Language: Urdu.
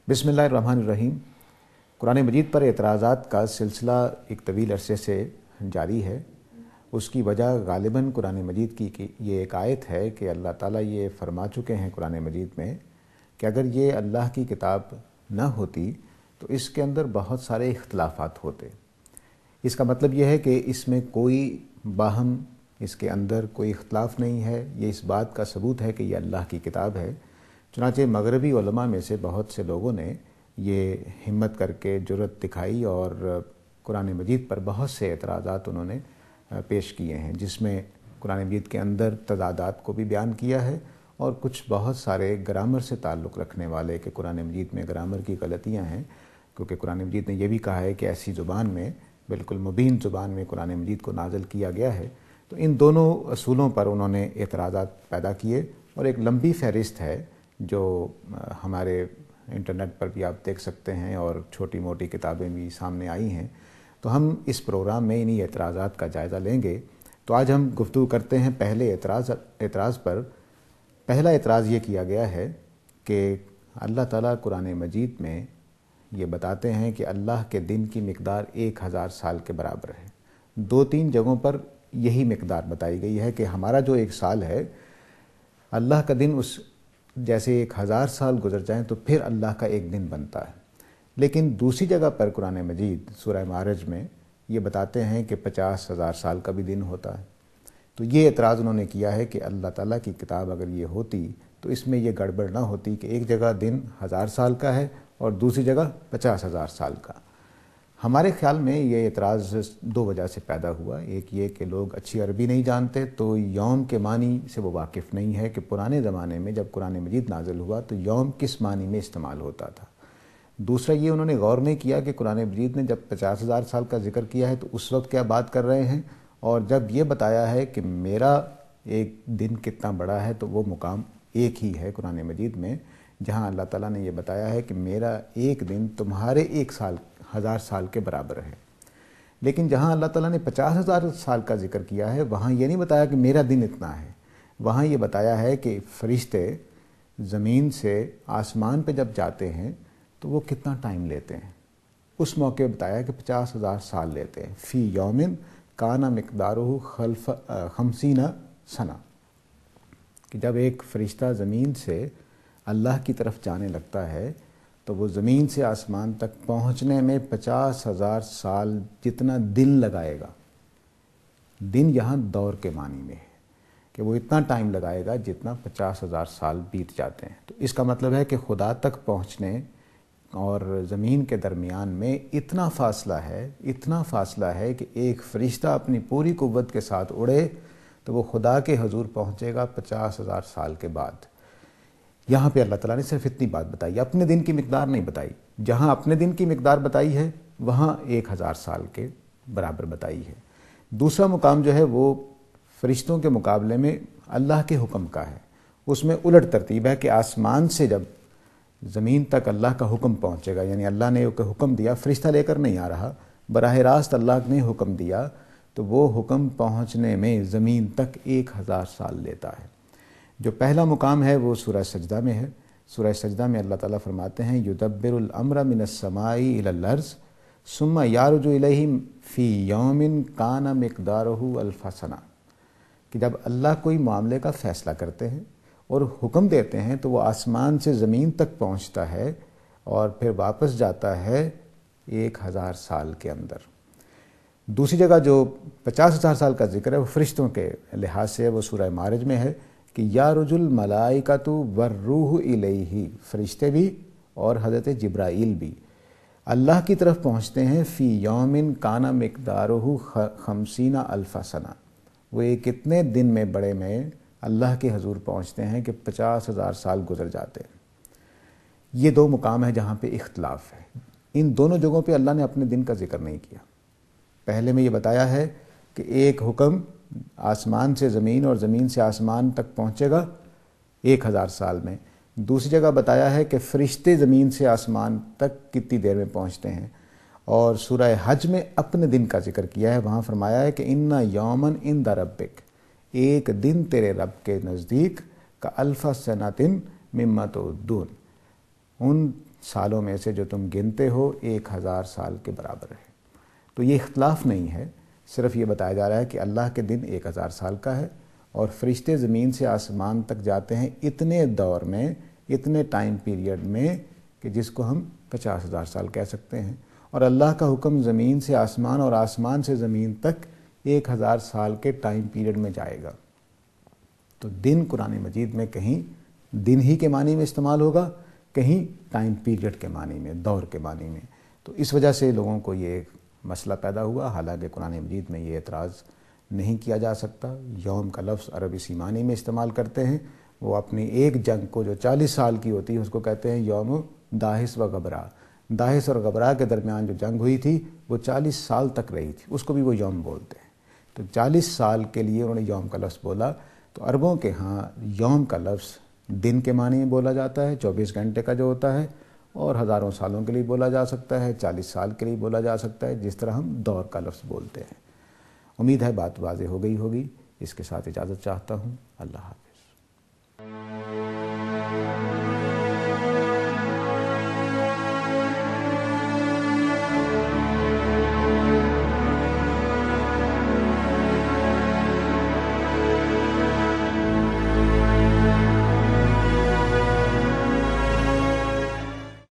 بسم اللہ الرحمن الرحیم۔ قرآن مجید پر اعتراضات کا سلسلہ ایک طویل عرصے سے جاری ہے۔ اس کی وجہ غالباً قرآن مجید کی یہ ایک آیت ہے کہ اللہ تعالیٰ یہ فرما چکے ہیں قرآن مجید میں کہ اگر یہ اللہ کی کتاب نہ ہوتی تو اس کے اندر بہت سارے اختلافات ہوتے۔ اس کا مطلب یہ ہے کہ اس میں کوئی باہم، اس کے اندر کوئی اختلاف نہیں ہے۔ یہ اس بات کا ثبوت ہے کہ یہ اللہ کی کتاب ہے۔ چنانچہ مغربی علماء میں سے بہت سے لوگوں نے یہ ہمت کر کے جرأت دکھائی اور قرآن مجید پر بہت سے اعتراضات انہوں نے پیش کیے ہیں، جس میں قرآن مجید کے اندر تضادات کو بھی بیان کیا ہے اور کچھ بہت سارے گرامر سے تعلق رکھنے والے کہ قرآن مجید میں گرامر کی غلطیاں ہیں، کیونکہ قرآن مجید نے یہ بھی کہا ہے کہ ایسی زبان میں، بالکل مبین زبان میں قرآن مجید کو نازل کیا گیا ہے۔ تو ان دونوں اصولوں پر انہوں نے اعتراضات پیدا کیے اور ایک لمبی فہرست ہے جو ہمارے انٹرنیٹ پر بھی آپ دیکھ سکتے ہیں اور چھوٹی موٹی کتابیں بھی سامنے آئی ہیں۔ تو ہم اس پروگرام میں انہی اعتراضات کا جائزہ لیں گے۔ تو آج ہم گفتگو کرتے ہیں پہلے اعتراض پر۔ پہلا اعتراض یہ کیا گیا ہے کہ اللہ تعالیٰ قرآن مجید میں یہ بتاتے ہیں کہ اللہ کے دن کی مقدار 1000 سال کے برابر ہے۔ 2-3 جگہوں پر یہی مقدار بتائی گئی ہے کہ ہمارا جو ایک سال ہے، اللہ کا دن اس جیسے 1000 سال گزر جائیں تو پھر اللہ کا ایک دن بنتا ہے۔ لیکن دوسری جگہ پر قرآن مجید سورہ معارج میں یہ بتاتے ہیں کہ 50,000 سال کا بھی دن ہوتا ہے۔ تو یہ اعتراض انہوں نے کیا ہے کہ اللہ تعالیٰ کی کتاب اگر یہ ہوتی تو اس میں یہ گڑبڑ نہ ہوتی کہ ایک جگہ دن 1000 سال کا ہے اور دوسری جگہ 50,000 سال کا۔ ہمارے خیال میں یہ اعتراض 2 وجہ سے پیدا ہوا۔ ایک یہ کہ لوگ اچھی عربی نہیں جانتے، تو یوم کے معنی سے وہ واقف نہیں ہے کہ پرانے زمانے میں جب قرآن مجید نازل ہوا تو یوم کس معنی میں استعمال ہوتا تھا۔ دوسرا یہ انہوں نے غور نہیں کیا کہ قرآن مجید نے جب 50,000 سال کا ذکر کیا ہے تو اس وقت کیا بات کر رہے ہیں، اور جب یہ بتایا ہے کہ میرا ایک دن کتنا بڑا ہے تو وہ مقام ایک ہی ہے قرآن مجید میں، جہاں اللہ تعالیٰ نے یہ بتایا ہے کہ میرا ایک دن تمہارے 1000 سال کے برابر ہے۔ لیکن جہاں اللہ تعالیٰ نے 50,000 سال کا ذکر کیا ہے وہاں یہ نہیں بتایا کہ میرا دن اتنا ہے، وہاں یہ بتایا ہے کہ فرشتے زمین سے آسمان پہ جب جاتے ہیں تو وہ کتنا ٹائم لیتے ہیں۔ اس موقع بتایا کہ 50,000 سال لیتے ہیں۔ فی یومن کانا مقدارہ 50 سنہ، کہ جب ایک فرشتہ زمین سے اللہ کی طرف جانے لگتا ہے تو وہ زمین سے آسمان تک پہنچنے میں 50,000 سال جتنا دن لگائے گا۔ دن یہاں دور کے معنی میں ہے کہ وہ اتنا ٹائم لگائے گا جتنا 50,000 سال بیت جاتے ہیں۔ تو اس کا مطلب ہے کہ خدا تک پہنچنے اور زمین کے درمیان میں اتنا فاصلہ ہے کہ ایک فرشتہ اپنی پوری قوت کے ساتھ اڑے تو وہ خدا کے حضور پہنچے گا 50,000 سال کے بعد۔ یہاں پہ اللہ تعالیٰ نے صرف اتنی بات بتائی، اپنے دن کی مقدار نہیں بتائی۔ جہاں اپنے دن کی مقدار بتائی ہے وہاں 1000 سال کے برابر بتائی ہے۔ دوسرا مقام جو ہے وہ فرشتوں کے مقابلے میں اللہ کے حکم کا ہے۔ اس میں الٹ ترتیب ہے کہ آسمان سے جب زمین تک اللہ کا حکم پہنچے گا، یعنی اللہ نے حکم دیا، فرشتہ لے کر نہیں آ رہا، براہ راست اللہ نے حکم دیا، تو وہ حکم پہنچنے میں زمین تک 1000 سال لیتا ہے۔ جو پہلا مقام ہے وہ سورہ سجدہ میں ہے۔ سورہ سجدہ میں اللہ تعالیٰ فرماتے ہیں یدبر الامر من السماء الی الارض ثم یعرج الیہ فی یوم کان مقدارہ 1000 سنہ، کہ جب اللہ کوئی معاملے کا فیصلہ کرتے ہیں اور حکم دیتے ہیں تو وہ آسمان سے زمین تک پہنچتا ہے اور پھر واپس جاتا ہے 1000 سال کے اندر۔ دوسری جگہ جو 50,000 سال کا ذکر ہے وہ فرشتوں کے لحاظ سے ہے، وہ سورہ معارج میں ہے کہ یعرج الملائکۃ والروح الیہ، فرشتے بھی اور حضرت جبرائیل بھی اللہ کی طرف پہنچتے ہیں فی یوم کان مقدارہ 50,000 سنہ، وہ ایک اتنے دن میں بڑے میں اللہ کے حضور پہنچتے ہیں کہ 50,000 سال گزر جاتے ہیں۔ یہ 2 مقام ہیں جہاں پہ اختلاف ہے۔ ان دونوں جگہوں پہ اللہ نے اپنے دن کا ذکر نہیں کیا۔ پہلے میں یہ بتایا ہے کہ ایک حکم آسمان سے زمین اور زمین سے آسمان تک پہنچے گا 1000 سال میں۔ دوسری جگہ بتایا ہے کہ فرشتے زمین سے آسمان تک کتنی دیر میں پہنچتے ہیں، اور سورہ حج میں اپنے دن کا ذکر کیا ہے، وہاں فرمایا ہے کہ ان یومن عند ربک، ایک دن تیرے رب کے نزدیک کا الف سنۃ مما تعدون، ان سالوں میں سے جو تم گنتے ہو 1000 سال کے برابر ہے۔ تو یہ اختلاف نہیں ہے، صرف یہ بتایا جا رہا ہے کہ اللہ کے دن 1000 سال کا ہے، اور فرشتے زمین سے آسمان تک جاتے ہیں اتنے دور میں، اتنے ٹائم پیریڈ میں کہ جس کو ہم 50,000 سال کہہ سکتے ہیں، اور اللہ کا حکم زمین سے آسمان اور آسمان سے زمین تک 1000 سال کے ٹائم پیریڈ میں جائے گا۔ تو دن قرآن مجید میں کہیں دن ہی کے معنی میں استعمال ہوگا، کہیں ٹائم پیریڈ کے معنی میں، دور کے معنی میں۔ تو اس وجہ سے لوگوں کو یہ مسئلہ پیدا ہوا، حالانکہ قرآن مجید میں یہ اعتراض نہیں کیا جا سکتا۔ یوم کا لفظ عرب اسی معنی میں استعمال کرتے ہیں، وہ اپنی ایک جنگ کو جو 40 سال کی ہوتی ہے اس کو کہتے ہیں یوم داہس و غبرا۔ داہس اور غبرا کے درمیان جو جنگ ہوئی تھی وہ 40 سال تک رہی تھی، اس کو بھی وہ یوم بولتے ہیں۔ تو 40 سال کے لیے انہوں نے یوم کا لفظ بولا۔ تو عربوں کے ہاں یوم کا لفظ دن کے معنی میں بولا جاتا ہے، 24 گھنٹے کا جو ہوتا ہے، اور ہزاروں سالوں کے لیے بولا جا سکتا ہے، 40 سال کے لیے بولا جا سکتا ہے، جس طرح ہم دور کا لفظ بولتے ہیں۔ امید ہے بات واضح ہو گئی ہوگی۔ اس کے ساتھ اجازت چاہتا ہوں۔ اللہ حافظ۔